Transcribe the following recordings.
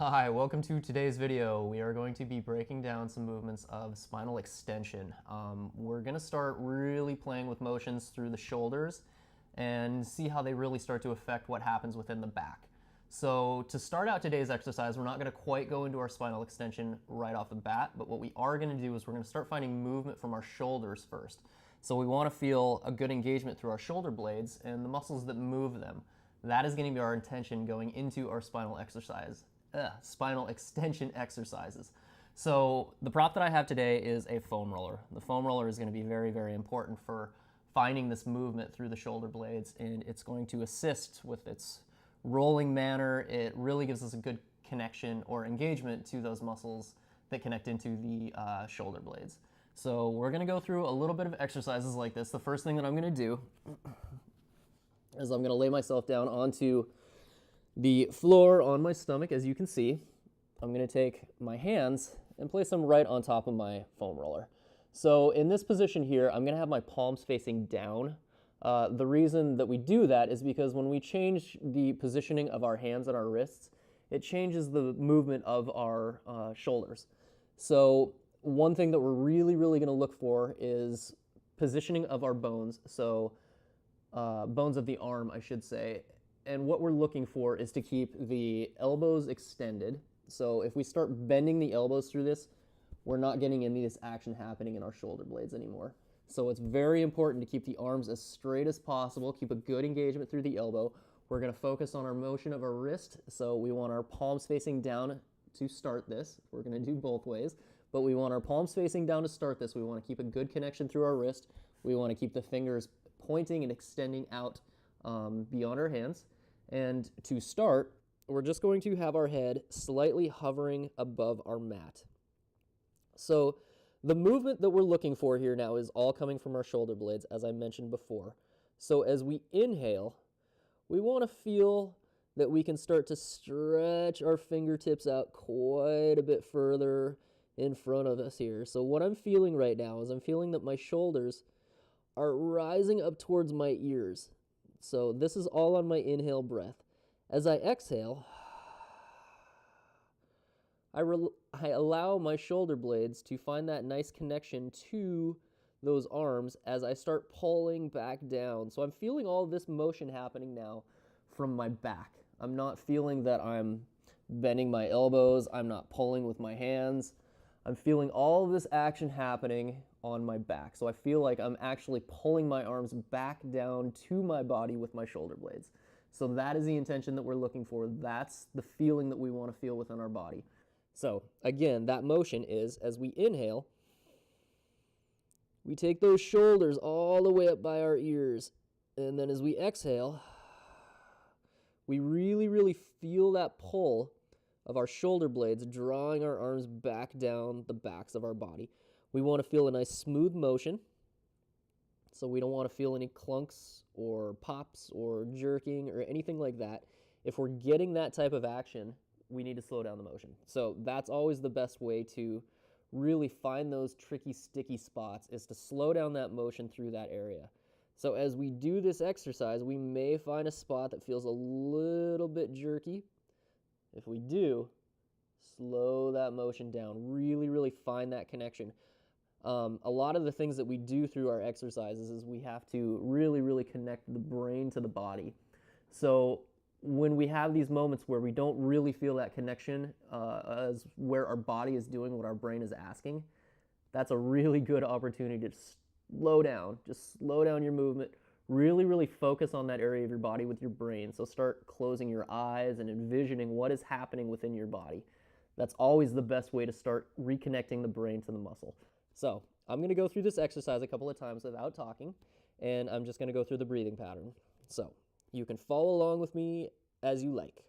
Hi, welcome to today's video. We are going to be breaking down some movements of spinal extension. We're going to start really playing with motions through the shoulders and see how they really start to affect what happens within the back. So to start out today's exercise, we're not going to quite go into our spinal extension right off the bat, but what we are going to do is we're going to start finding movement from our shoulders first. So we want to feel a good engagement through our shoulder blades and the muscles that move them. That is going to be our intention going into our spinal extension exercises. So the prop that I have today is a foam roller. The foam roller is going to be very, very important for finding this movement through the shoulder blades, and it's going to assist with its rolling manner. It really gives us a good connection or engagement to those muscles that connect into the shoulder blades. So we're going to go through a little bit of exercises like this. The first thing that I'm going to do is I'm going to lay myself down onto the floor on my stomach. As you can see, I'm going to take my hands and place them right on top of my foam roller. So in this position here, I'm going to have my palms facing down. The reason that we do that is because when we change the positioning of our hands and our wrists, it changes the movement of our shoulders. So one thing that we're really going to look for is positioning of our bones, so bones of the arm, I should say. And what we're looking for is to keep the elbows extended. So if we start bending the elbows through this, we're not getting any of this action happening in our shoulder blades anymore. So it's very important to keep the arms as straight as possible, keep a good engagement through the elbow. We're going to focus on our motion of our wrist. So we want our palms facing down to start this. We're going to do both ways, but we want our palms facing down to start this. We want to keep a good connection through our wrist. We want to keep the fingers pointing and extending out beyond our hands. And to start, we're just going to have our head slightly hovering above our mat. So the movement that we're looking for here now is all coming from our shoulder blades, as I mentioned before. So as we inhale, we want to feel that we can start to stretch our fingertips out quite a bit further in front of us here. So what I'm feeling right now is I'm feeling that my shoulders are rising up towards my ears. So this is all on my inhale breath. As I exhale, I allow my shoulder blades to find that nice connection to those arms as I start pulling back down. So I'm feeling all this motion happening now from my back. I'm not feeling that I'm bending my elbows. I'm not pulling with my hands. I'm feeling all of this action happening on my back. So I feel like I'm actually pulling my arms back down to my body with my shoulder blades. So that is the intention that we're looking for. That's the feeling that we want to feel within our body. So again, that motion is, as we inhale, we take those shoulders all the way up by our ears. And then as we exhale, we really feel that pull of our shoulder blades drawing our arms back down the backs of our body. We want to feel a nice smooth motion, so we don't want to feel any clunks or pops or jerking or anything like that. If we're getting that type of action, we need to slow down the motion. So that's always the best way to really find those tricky, sticky spots, is to slow down that motion through that area. So as we do this exercise, we may find a spot that feels a little bit jerky. If we do, slow that motion down. Really find that connection. A lot of the things that we do through our exercises is we have to really connect the brain to the body. So when we have these moments where we don't really feel that connection as where our body is doing what our brain is asking, that's a really good opportunity to slow down. Just slow down your movement. Really focus on that area of your body with your brain. So start closing your eyes and envisioning what is happening within your body. That's always the best way to start reconnecting the brain to the muscle. So I'm going to go through this exercise a couple of times without talking, and I'm just going to go through the breathing pattern. So you can follow along with me as you like.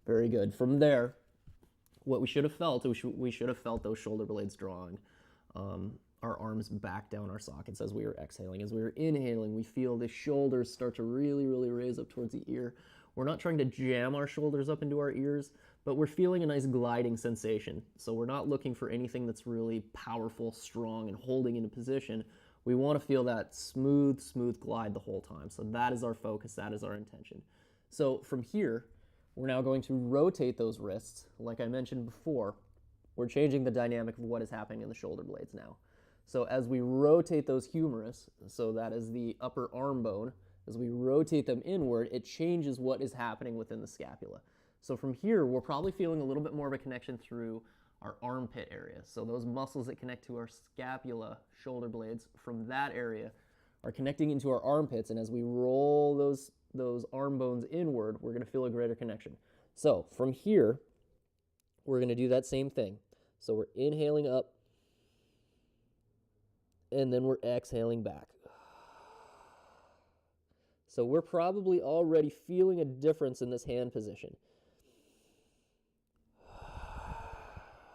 Very good. From there, what we should have felt, we should have felt those shoulder blades drawing our arms back down our sockets as we were exhaling. As we were inhaling, we feel the shoulders start to really, really raise up towards the ear. We're not trying to jam our shoulders up into our ears, but we're feeling a nice gliding sensation. So we're not looking for anything that's really powerful, strong, and holding into position. We want to feel that smooth, smooth glide the whole time. So that is our focus, that is our intention. So from here, we're now going to rotate those wrists. Like I mentioned before, we're changing the dynamic of what is happening in the shoulder blades now. So as we rotate those humerus, so that is the upper arm bone, as we rotate them inward, it changes what is happening within the scapula. So from here, we're probably feeling a little bit more of a connection through our armpit area. So those muscles that connect to our scapula, shoulder blades, from that area are connecting into our armpits, and as we roll those arm bones inward, we're going to feel a greater connection. So from here, we're going to do that same thing. So we're inhaling up, and then we're exhaling back. So we're probably already feeling a difference in this hand position.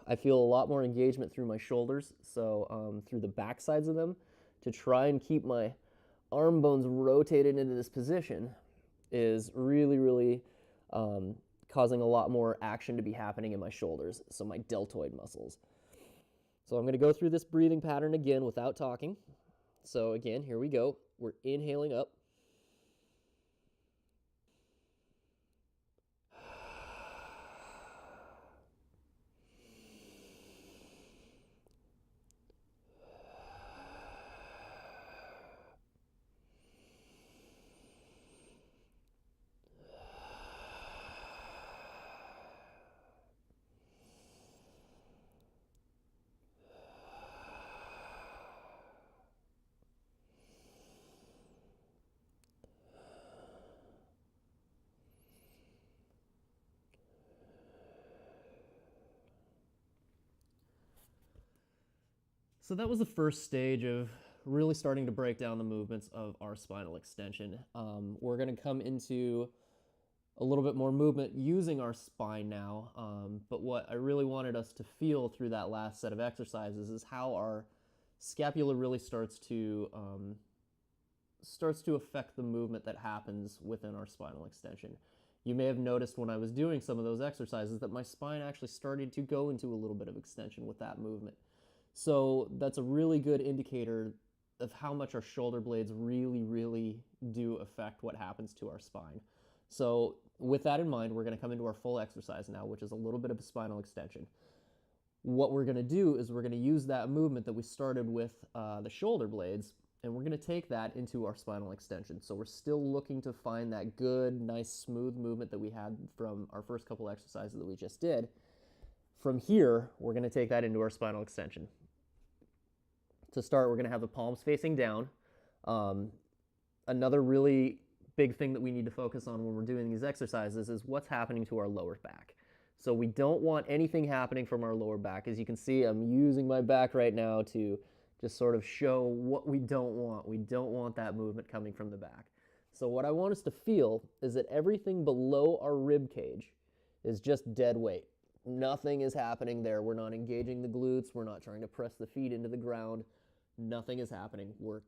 I feel a lot more engagement through my shoulders, so through the back sides of them, to try and keep my arm bones rotated into this position is really, really causing a lot more action to be happening in my shoulders, so my deltoid muscles. So I'm going to go through this breathing pattern again without talking. So again, here we go. We're inhaling up. So that was the first stage of really starting to break down the movements of our spinal extension. We're going to come into a little bit more movement using our spine now, but what I really wanted us to feel through that last set of exercises is how our scapula really starts to affect the movement that happens within our spinal extension. You may have noticed when I was doing some of those exercises that my spine actually started to go into a little bit of extension with that movement. So that's a really good indicator of how much our shoulder blades really, really do affect what happens to our spine. So with that in mind, we're going to come into our full exercise now, which is a little bit of a spinal extension. What we're going to do is we're going to use that movement that we started with the shoulder blades, and we're going to take that into our spinal extension. So we're still looking to find that good, nice, smooth movement that we had from our first couple exercises that we just did. From here, we're going to take that into our spinal extension. To start, we're going to have the palms facing down. Another really big thing that we need to focus on when we're doing these exercises is what's happening to our lower back. So we don't want anything happening from our lower back. As you can see, I'm using my back right now to just sort of show what we don't want. We don't want that movement coming from the back. So what I want us to feel is that everything below our rib cage is just dead weight. Nothing is happening there. We're not engaging the glutes. We're not trying to press the feet into the ground. Nothing is happening. We're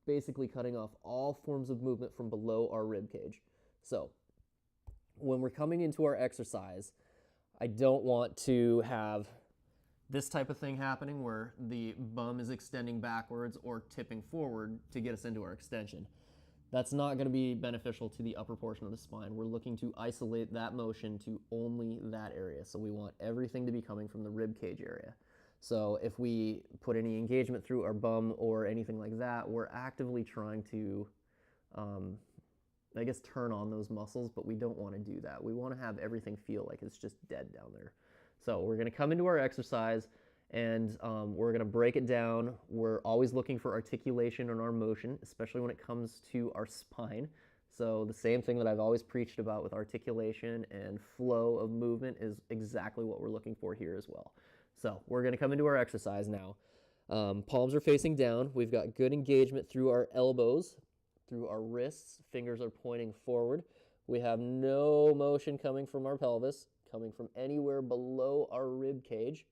basically cutting off all forms of movement from below our rib cage. So when we're coming into our exercise, I don't want to have this type of thing happening where the bum is extending backwards or tipping forward to get us into our extension. That's not going to be beneficial to the upper portion of the spine. We're looking to isolate that motion to only that area. So we want everything to be coming from the rib cage area. So if we put any engagement through our bum or anything like that, we're actively trying to, I guess, turn on those muscles, but we don't want to do that. We want to have everything feel like it's just dead down there. So we're going to come into our exercise, and we're going to break it down. We're always looking for articulation in our motion, especially when it comes to our spine. So the same thing that I've always preached about with articulation and flow of movement is exactly what we're looking for here as well. So we're going to come into our exercise now. Palms are facing down. We've got good engagement through our elbows, through our wrists. Fingers are pointing forward. We have no motion coming from our pelvis, coming from anywhere below our rib cage.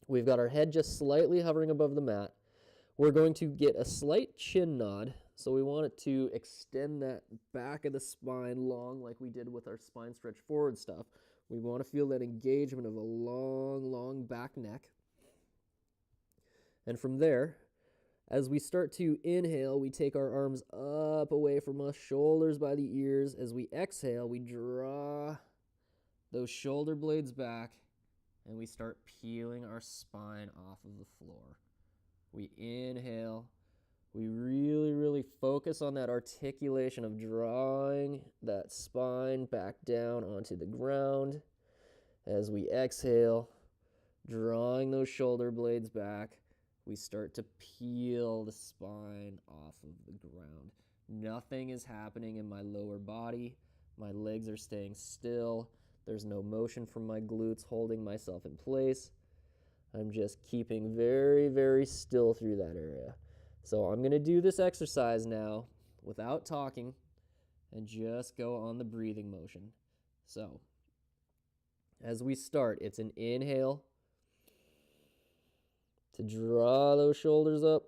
We've got our head just slightly hovering above the mat. We're going to get a slight chin nod, so we want it to extend that back of the spine long like we did with our spine stretch forward stuff. We want to feel that engagement of a long, long back neck. And from there, as we start to inhale, we take our arms up away from us, shoulders by the ears. As we exhale, we draw those shoulder blades back, and we start peeling our spine off of the floor. We inhale. We really, really focus on that articulation of drawing that spine back down onto the ground. As we exhale, drawing those shoulder blades back, we start to peel the spine off of the ground. Nothing is happening in my lower body. My legs are staying still. There's no motion from my glutes holding myself in place. I'm just keeping very, very still through that area. So I'm going to do this exercise now without talking and just go on the breathing motion. So as we start, it's an inhale to draw those shoulders up.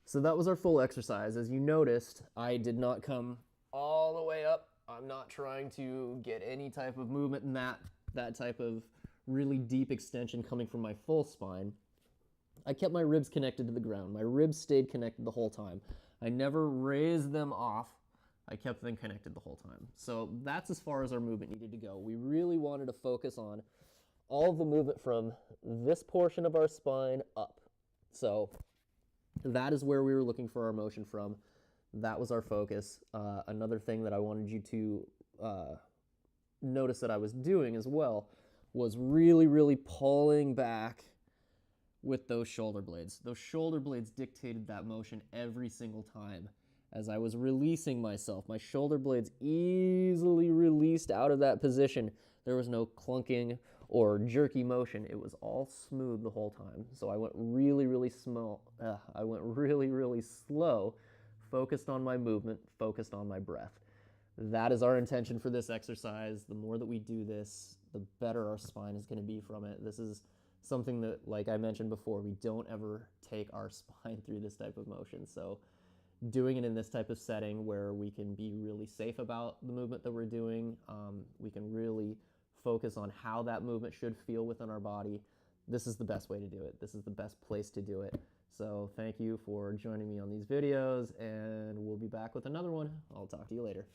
So that was our full exercise. As you noticed, I did not come all the way up. I'm not trying to get any type of movement in that type of really deep extension coming from my full spine. I kept my ribs connected to the ground. My ribs stayed connected the whole time. I never raised them off. I kept them connected the whole time. So that's as far as our movement needed to go. We really wanted to focus on all of the movement from this portion of our spine up. So that is where we were looking for our motion from. That was our focus. Another thing that I wanted you to notice that I was doing as well was really, really pulling back with those shoulder blades. Those shoulder blades dictated that motion every single time. As I was releasing myself, my shoulder blades easily released out of that position. There was no clunking or jerky motion. It was all smooth the whole time. So I went really, really slow, focused on my movement, focused on my breath. That is our intention for this exercise. The more that we do this, the better our spine is going to be from it. This is something that, like I mentioned before, we don't ever take our spine through this type of motion. So doing it in this type of setting where we can be really safe about the movement that we're doing, we can really focus on how that movement should feel within our body. This is the best way to do it. This is the best place to do it. So thank you for joining me on these videos, and we'll be back with another one. I'll talk to you later.